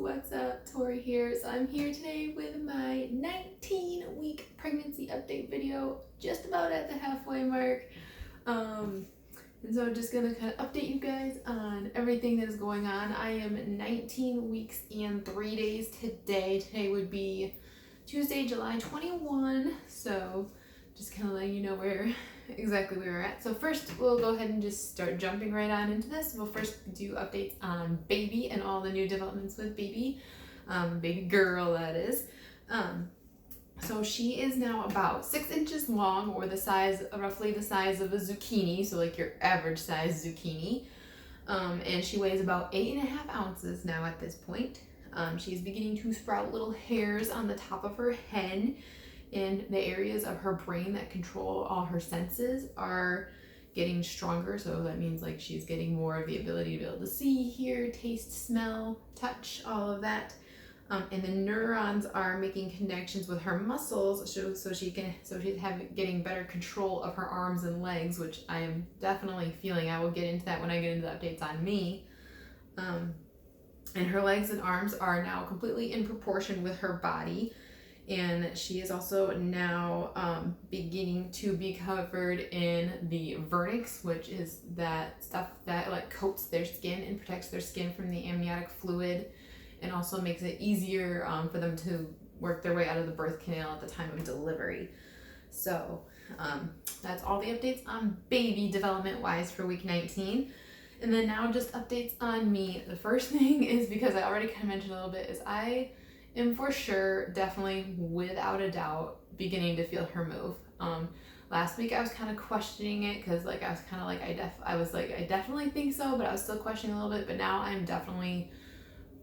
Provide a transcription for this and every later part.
what's up? Tori here. So I'm here today with my 19-week pregnancy update video, just about at the halfway mark. And so I'm just gonna kind of update you guys on everything that is going on. I am 19 weeks and 3 days today. Today would be Tuesday, July 21. So just kind of letting you know where exactly we were at. So first we'll go ahead and just start jumping right on into this. We'll first do updates on baby and all the new developments with baby, baby girl that is. So she is now about 6 inches long, or the size, roughly the size of a zucchini, so like your average size zucchini. And she weighs about 8.5 ounces now at this point. She's beginning to sprout little hairs on the top of her head, and the areas of her brain that control all her senses are getting stronger. So that means like she's getting more of the ability to be able to see, hear, taste, smell, touch, all of that. And the neurons are making connections with her muscles, so she's getting better control of her arms and legs, which I am definitely feeling. I will get into that when I get into the updates on me. And her legs and arms are now completely in proportion with her body. And she is also now beginning to be covered in the vernix, which is that stuff that like coats their skin and protects their skin from the amniotic fluid, and also makes it easier for them to work their way out of the birth canal at the time of delivery. So that's all the updates on baby development wise for week 19. And then now just updates on me. The first thing is, because I already kind of mentioned a little bit, is I am for sure, definitely, without a doubt, beginning to feel her move. Last week I was kind of questioning it, because like I was kind of like I definitely think so, but I was still questioning a little bit. But now I'm definitely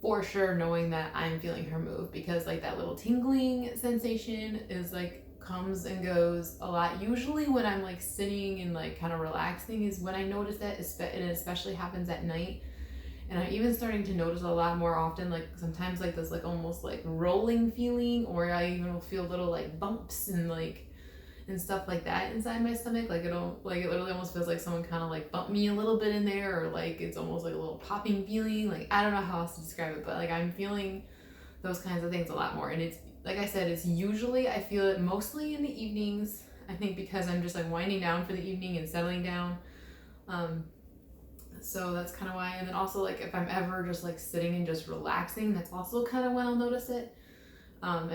for sure knowing that I'm feeling her move, because like that little tingling sensation is like comes and goes a lot. Usually when I'm like sitting and like kind of relaxing is when I notice that, and it especially happens at night. And I'm even starting to notice a lot more often, like sometimes like this like almost like rolling feeling, or I even will feel little like bumps and stuff like that inside my stomach. Like it literally almost feels like someone kind of like bumped me a little bit in there, or like it's almost like a little popping feeling. Like I don't know how else to describe it, but like I'm feeling those kinds of things a lot more. And it's like I said, it's usually, I feel it mostly in the evenings, I think, because I'm just like winding down for the evening and settling down. So that's kind of why. And then also like if I'm ever just like sitting and just relaxing, that's also kind of when I'll notice it. And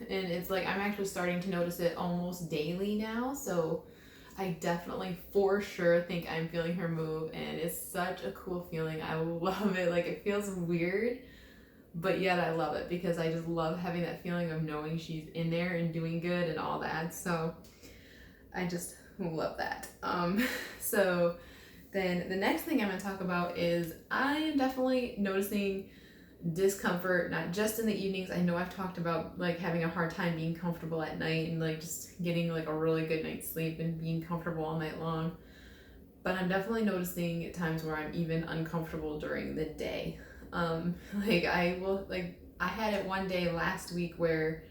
it's like I'm actually starting to notice it almost daily now. So I definitely for sure think I'm feeling her move, and it's such a cool feeling. I love it. Like it feels weird, but yet I love it, because I just love having that feeling of knowing she's in there and doing good and all that. So I just love that. So then the next thing I'm going to talk about is I am definitely noticing discomfort, not just in the evenings. I know I've talked about like having a hard time being comfortable at night and like just getting like a really good night's sleep and being comfortable all night long. But I'm definitely noticing times where I'm even uncomfortable during the day. I had it one day last week where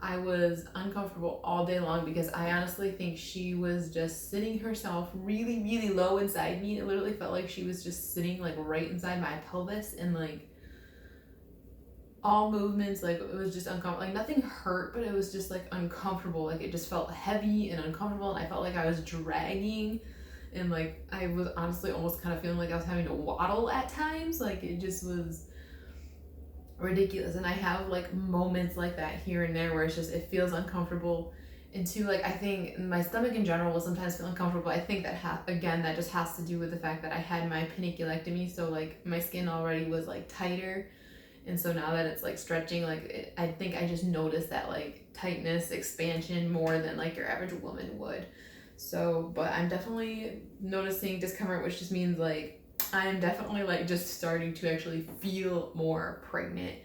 I was uncomfortable all day long, because I honestly think she was just sitting herself really, really low inside me. It literally felt like she was just sitting like right inside my pelvis, and like all movements, like it was just uncomfortable. Like nothing hurt, but it was just like uncomfortable. Like it just felt heavy and uncomfortable, and I felt like I was dragging, and like I was honestly almost kind of feeling like I was having to waddle at times. Like it just was ridiculous. And I have like moments like that here and there where it's just, it feels uncomfortable. And two, like I think my stomach in general will sometimes feel uncomfortable. I think that that just has to do with the fact that I had my paniculectomy, so like my skin already was like tighter, and so now that it's like stretching, like I think I just noticed that like tightness, expansion more than like your average woman would. So, but I'm definitely noticing discomfort, which just means like I'm definitely like just starting to actually feel more pregnant,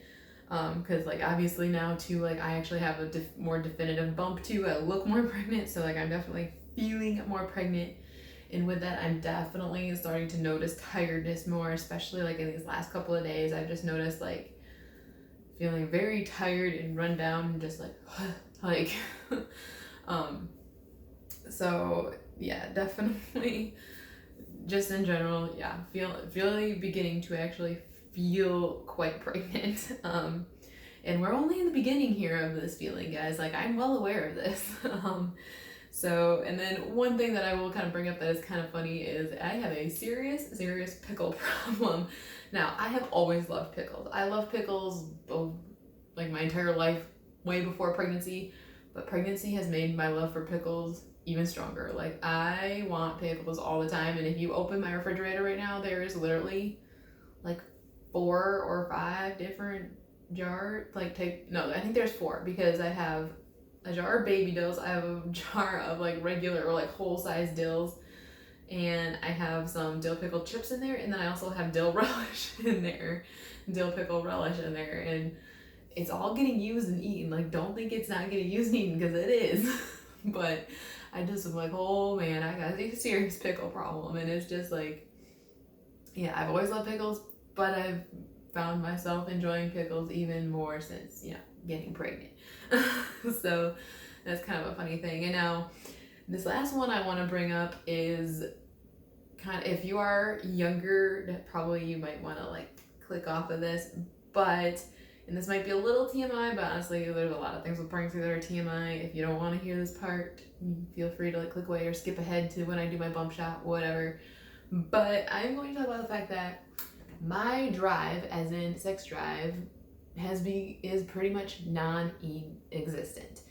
because like obviously now too, like I actually have a more definitive bump too. I look more pregnant, so like I'm definitely feeling more pregnant. And with that, I'm definitely starting to notice tiredness more, especially like in these last couple of days. I've just noticed like feeling very tired and run down and just like like so yeah, definitely just in general, yeah, really beginning to actually feel quite pregnant. And we're only in the beginning here of this feeling, guys. Like, I'm well aware of this. So, and then one thing that I will kind of bring up that is kind of funny is I have a serious pickle problem. Now, I have always loved pickles. I love pickles like my entire life, way before pregnancy, but pregnancy has made my love for pickles even stronger. Like, I want pickles all the time, and if you open my refrigerator right now, there is literally like 4 or 5 different jars, I think there's 4, because I have a jar of baby dills, I have a jar of like regular or like whole size dills, and I have some dill pickle chips in there, and then I also have dill relish in there, dill pickle relish in there, and it's all getting used and eaten. Like, don't think it's not getting used and eaten, because it is. But I just am like, oh man, I got a serious pickle problem. And it's just like, yeah, I've always loved pickles, but I've found myself enjoying pickles even more since, getting pregnant. So that's kind of a funny thing. And now this last one I want to bring up is kind of, if you are younger, probably you might want to like click off of this, but, and this might be a little TMI, but honestly, there's a lot of things with pregnancy that are TMI. If you don't want to hear this part, feel free to like click away or skip ahead to when I do my bump shot, whatever. But I'm going to talk about the fact that my drive, as in sex drive, is pretty much non-existent.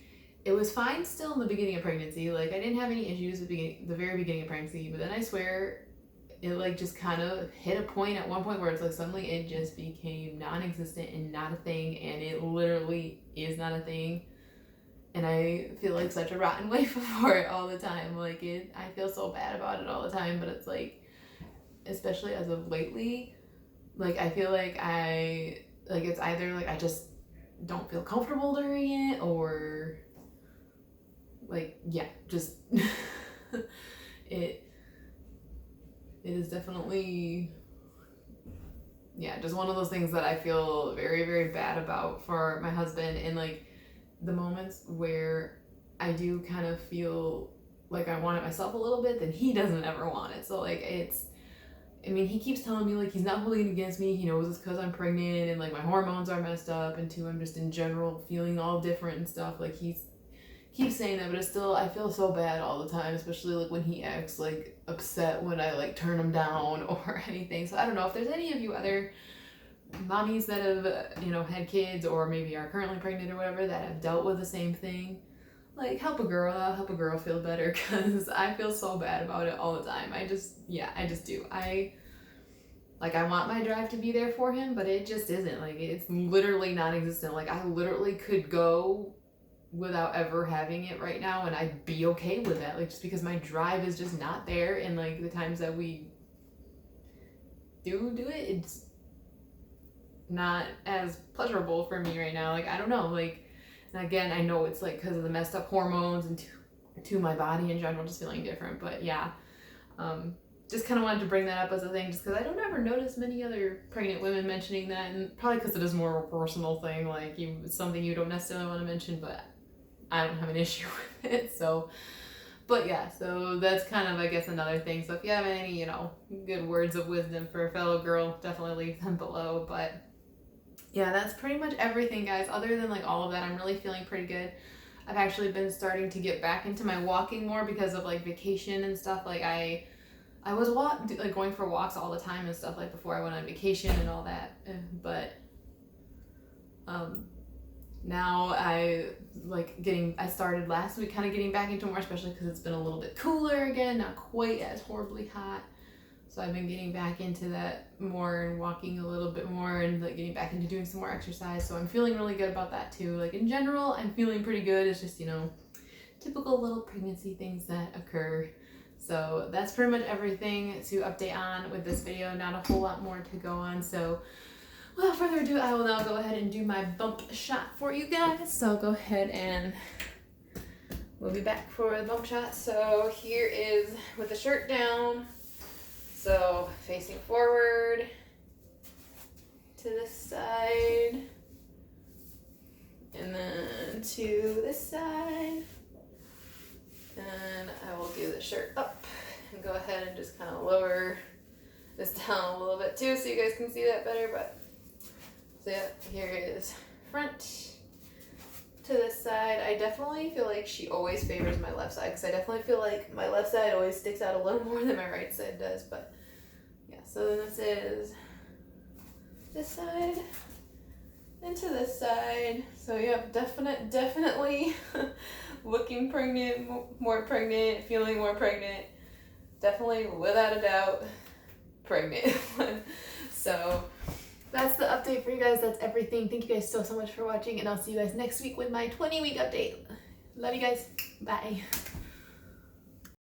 It was fine still in the beginning of pregnancy. Like, I didn't have any issues at the very beginning of pregnancy, but then I swear it like just kind of hit a point at one point where it's like suddenly it just became non-existent and not a thing, and it literally is not a thing. And I feel like such a rotten wife for it all the time. Like, I feel so bad about it all the time, but it's like, especially as of lately, like, I feel like it's either like I just don't feel comfortable during it, or like, yeah, just it is definitely, yeah, just one of those things that I feel very, very bad about for my husband. And like the moments where I do kind of feel like I want it myself a little bit, then he doesn't ever want it. So like he keeps telling me like he's not holding it against me. He knows it's because I'm pregnant and like my hormones are messed up, and two, I'm just in general feeling all different and stuff. Like, he keeps saying that, but it's still, I feel so bad all the time, especially like when he acts like upset when I like turn him down or anything. So I don't know if there's any of you other mommies that have had kids, or maybe are currently pregnant or whatever, that have dealt with the same thing. Like, help a girl out, help a girl feel better, because I feel so bad about it all the time. I just do. I want my drive to be there for him, but it just isn't. Like, it's literally non-existent. Like, I literally could go without ever having it right now, and I'd be okay with that. Like, just because my drive is just not there, and like the times that we do it, it's not as pleasurable for me right now. Like, I don't know, like, and again, I know it's like because of the messed up hormones and to my body in general just feeling different. But yeah, just kind of wanted to bring that up as a thing, just because I don't ever notice many other pregnant women mentioning that, and probably because it is more of a personal thing. Like, it's something you don't necessarily want to mention, but I don't have an issue with it. So, but yeah, so that's kind of, I guess, another thing. So if you have any, good words of wisdom for a fellow girl, definitely leave them below. But yeah, that's pretty much everything, guys. Other than like all of that, I'm really feeling pretty good. I've actually been starting to get back into my walking more because of like vacation and stuff. Like, I was going for walks all the time and stuff, like before I went on vacation and all that. But now I started last week kind of getting back into more, especially because it's been a little bit cooler again, not quite as horribly hot. So I've been getting back into that more and walking a little bit more, and like getting back into doing some more exercise. So I'm feeling really good about that too. Like, in general, I'm feeling pretty good. It's just, typical little pregnancy things that occur. So that's pretty much everything to update on with this video. Not a whole lot more to go on. So without further ado, I will now go ahead and do my bump shot for you guys. So I'll go ahead and we'll be back for the bump shot. So here is with the shirt down. So facing forward to this side, and then to this side, and I will do the shirt up and go ahead and just kind of lower this down a little bit too, so you guys can see that better. But So yeah, here is front to this side. I definitely feel like she always favors my left side because I definitely feel like my left side always sticks out a little more than my right side does. But yeah, so then this is this side into this side. So yeah, definitely looking pregnant, more pregnant, feeling more pregnant. Definitely, without a doubt, pregnant. So that's the update for you guys. That's everything. Thank you guys so much for watching, and I'll see you guys next week with my 20-week update. Love you guys. Bye.